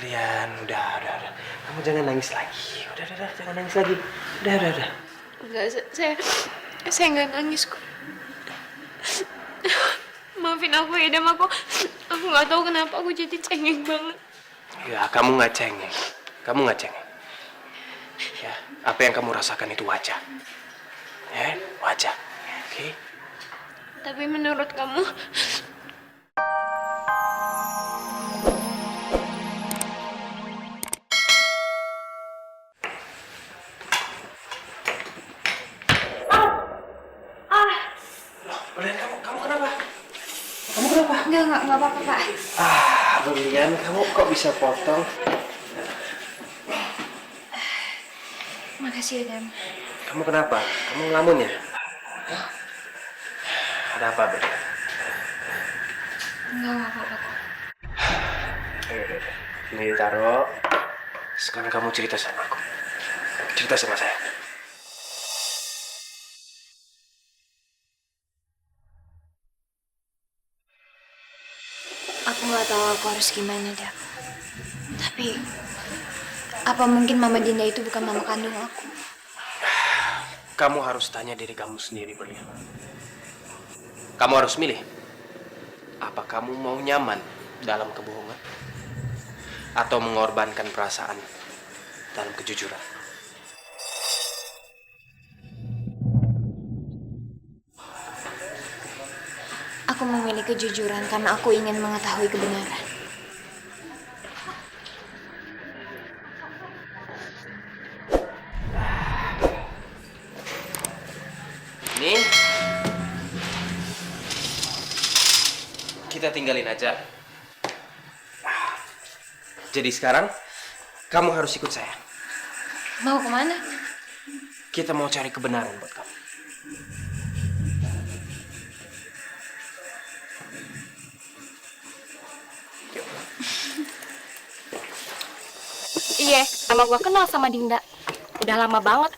Berlian, udah. Kamu jangan nangis lagi. Udah, jangan nangis lagi. Udah. Enggak, saya nggak nangis kok. Maafin aku ya, Dam. Aku nggak tahu kenapa aku jadi cengeng banget. Ya, kamu nggak cengeng. Ya, apa yang kamu rasakan itu wajar. Ya, wajar. Oke? Tapi menurut kamu, Berlian, kamu kenapa? Kamu kenapa? Enggak apa-apa, Pak. Berlian, kamu kok bisa potong? Makasih ya, Dam. Kamu kenapa? Kamu ngelamun ya? Hah? Ada apa, Berlian? Enggak apa-apa kok. Udah. Ini ditaruh. Sekarang kamu cerita sama aku. Cerita sama saya. Aku nggak tahu aku harus gimana, Dam. Tapi, apa mungkin Mama Dinda itu bukan mama kandung aku? Kamu harus tanya diri kamu sendiri, Berlian. Kamu harus milih. Apa kamu mau nyaman dalam kebohongan? Atau mengorbankan perasaan dalam kejujuran? Aku memilih kejujuran karena aku ingin mengetahui kebenaran. Nih, kita tinggalin aja. Jadi sekarang, kamu harus ikut saya. Mau kemana? Kita mau cari kebenaran buat kamu. Yuk. Iya, sama gua kenal sama Dinda. Udah lama banget.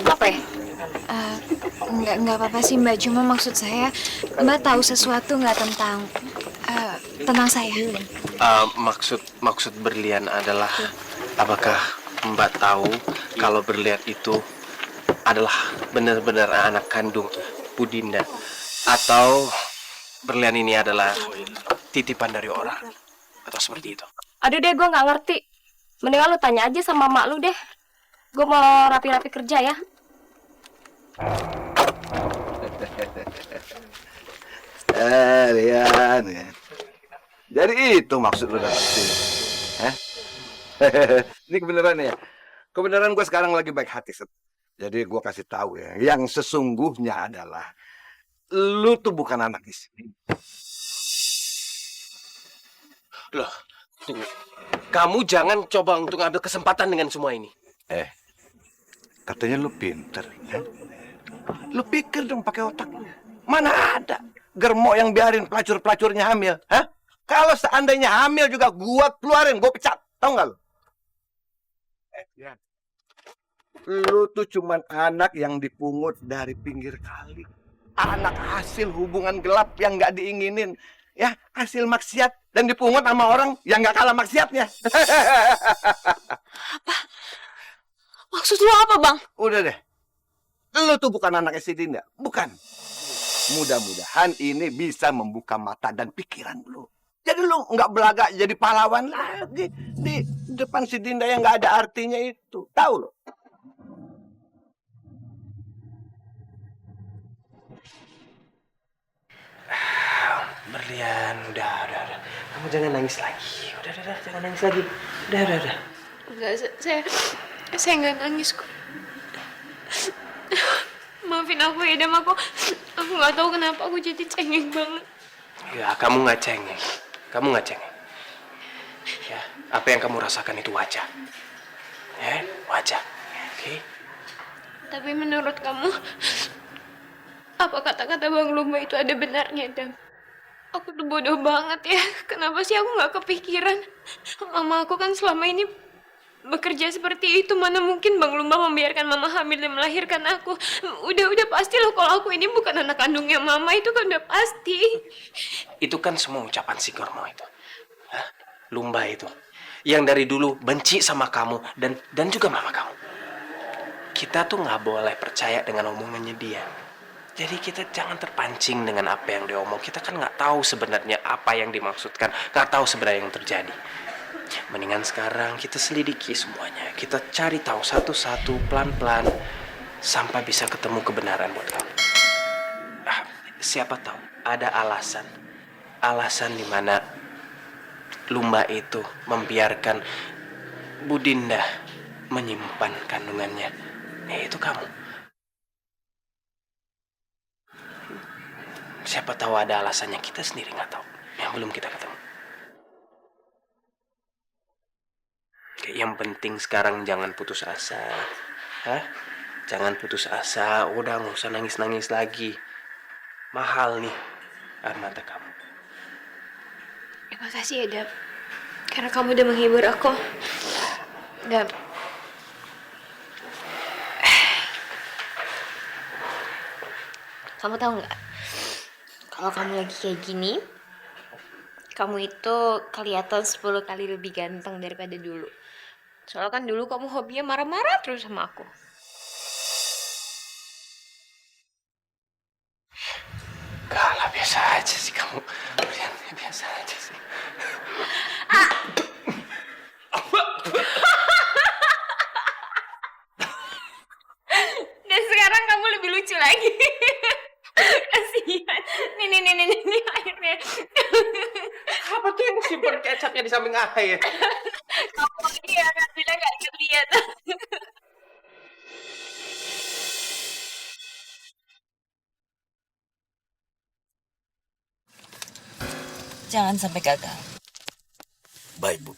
Apa ya? Enggak apa-apa sih, Mbak. Cuma maksud saya, Mbak tahu sesuatu nggak tentang saya? Maksud Berlian adalah, apakah Mbak tahu kalau Berlian itu adalah benar-benar anak kandung Bu Dinda, atau Berlian ini adalah titipan dari orang, atau seperti itu? Aduh deh, gua nggak ngerti. Mendingan lu tanya aja sama mak lu deh. Gua mau rapi-rapi kerja ya. Lian. Jadi itu maksud lu datang sini. Hah? Ini kebenaran ya. Kebenaran gue sekarang lagi baik hati, Set. Jadi gue kasih tahu ya, yang sesungguhnya adalah lu tuh bukan anak istri. Loh, tunggu. Kamu jangan coba untuk ngambil kesempatan dengan semua ini. Katanya lu pinter, ya? Lu pikir dong pakai otak lu. Mana ada germo yang biarin pelacur-pelacurnya hamil, hah? Kalau seandainya hamil juga gua keluarin, gua pecat. Tahu nggak lu? Lu tuh cuman anak yang dipungut dari pinggir kali. Anak hasil hubungan gelap yang nggak diinginin. Ya, hasil maksiat dan dipungut sama orang yang nggak kalah maksiatnya. Maksud lu apa, Bang? Udah deh. Lu tuh bukan anak si Dinda, bukan. Mudah-mudahan ini bisa membuka mata dan pikiran lu. Jadi lu nggak belagak jadi pahlawan lagi di depan si Dinda yang nggak ada artinya itu. Tahu lu? Berlian, udah. Kamu jangan nangis lagi. Udah, jangan nangis lagi. Udah. Enggak, saya nggak nangis kok. Maafin aku ya, Dam. Aku nggak tahu kenapa aku jadi cengeng banget. Ya, kamu nggak cengeng. Ya, apa yang kamu rasakan itu wajar. Ya, wajar. Oke? Tapi menurut kamu, apa kata-kata Bang Lumba itu ada benarnya, Dam? Aku tuh bodoh banget ya. Kenapa sih aku nggak kepikiran? Mama aku kan selama ini bekerja seperti itu. Mana mungkin Bang Lumba membiarkan Mama hamil dan melahirkan aku. Udah pasti loh kalau aku ini bukan anak kandungnya Mama. Itu kan udah pasti. Itu kan semua ucapan si Gormo itu. Hah? Lumba itu. Yang dari dulu benci sama kamu dan juga mama kamu. Kita tuh nggak boleh percaya dengan omongannya dia. Jadi kita jangan terpancing dengan apa yang dia omong. Kita kan nggak tahu sebenarnya apa yang dimaksudkan, nggak tahu sebenarnya yang terjadi. Mendingan sekarang kita selidiki semuanya. Kita cari tahu satu-satu, pelan-pelan, sampai bisa ketemu kebenaran buat kamu. Siapa tahu ada alasan di mana Lumba itu membiarkan Bu Dinda menyimpan kandungannya. Itu kamu. Siapa tahu ada alasannya, kita sendiri nggak tahu. Yang belum kita ketemu. Yang penting sekarang jangan putus asa. Jangan putus asa. Udah nggak usah nangis-nangis lagi. Mahal nih air mata kamu. Terima kasih ya, Dam. Karena kamu udah menghibur aku. Dam. Kamu tahu nggak? Kalau kamu lagi kayak gini, kamu itu kelihatan 10 kali lebih ganteng daripada dulu. Soalnya kan dulu kamu hobinya marah-marah terus sama aku. Gak lah, biasa aja sih kamu. Biasa aja sih. Dan sekarang kamu lebih lucu lagi. Kasihan. Nih airnya. Apa tuh yang simpen kecapnya di samping air? Kamu lagi ya, kan bilang gak lihat. Jangan sampai gagal. Baik, Bu.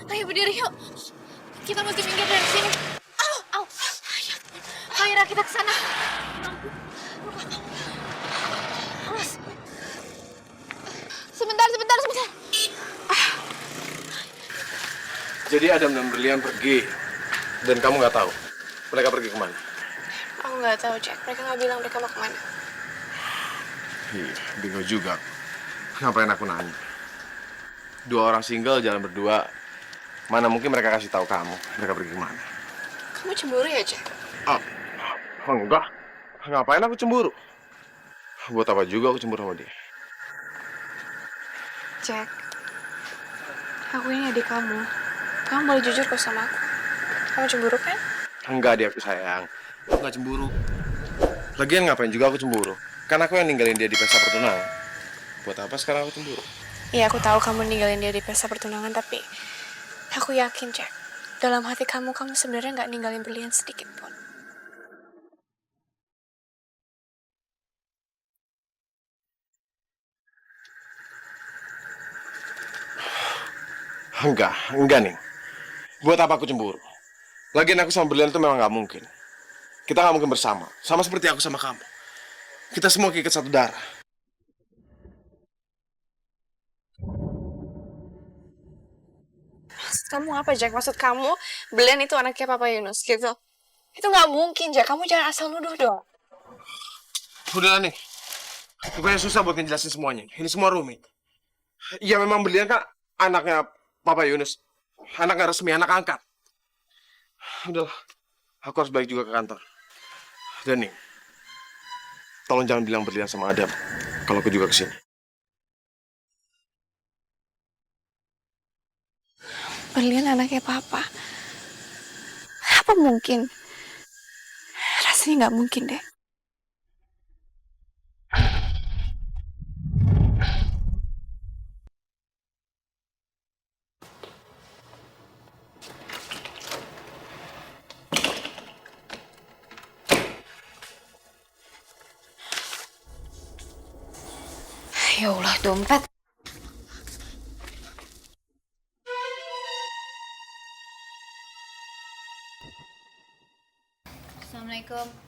Ayo berdiri yuk. Kita mesti minggir dari sini. Au. Ayo Ira, kita ke sana. Awas. Sebentar. Jadi Adam dan Berlian pergi. Dan kamu nggak tahu mereka pergi kemana? Aku nggak tahu, Jack. Mereka nggak bilang mereka mau kemana. Iya, bingung juga. Ngapain aku nanya? Dua orang single jalan berdua. Mana mungkin mereka kasih tahu kamu mereka pergi kemana? Kamu cemburu ya, Jack? Enggak. Ngapain aku cemburu? Buat apa juga aku cemburu sama dia? Jack, aku ini adik kamu. Kamu boleh jujur kok sama aku. Kamu cemburu kan? Enggak, dia aku sayang. Aku nggak cemburu. Lagian ngapain juga aku cemburu? Kan aku yang ninggalin dia di pesta pertunangan. Buat apa sekarang aku cemburu? Iya, aku tahu kamu ninggalin dia di pesta pertunangan, tapi aku yakin, Jack, dalam hati kamu sebenarnya nggak ninggalin Berlian sedikit pun. Enggak nih. Buat apa aku cemburu? Lagian aku sama Berlian itu memang nggak mungkin. Kita nggak mungkin bersama. Sama seperti aku sama kamu. Kita semua keikat satu darah. Maksud kamu apa, Jack? Maksud kamu Berlian itu anaknya Papa Yunus gitu? Itu nggak mungkin, Jack. Kamu jangan asal nuduh dong. Udahlah nih. Bukannya susah buat ngejelasin semuanya. Ini semua rumit. Ya memang Berlian kan anaknya Papa Yunus. Anaknya resmi, anak angkat. Udahlah. Aku harus balik juga ke kantor. Dan nih, tolong jangan bilang Berlian sama Adam kalau aku juga kesini. Berlian anaknya Papa. Apa mungkin? Rasanya nggak mungkin deh. Ya Allah, dompet. Assalamualaikum.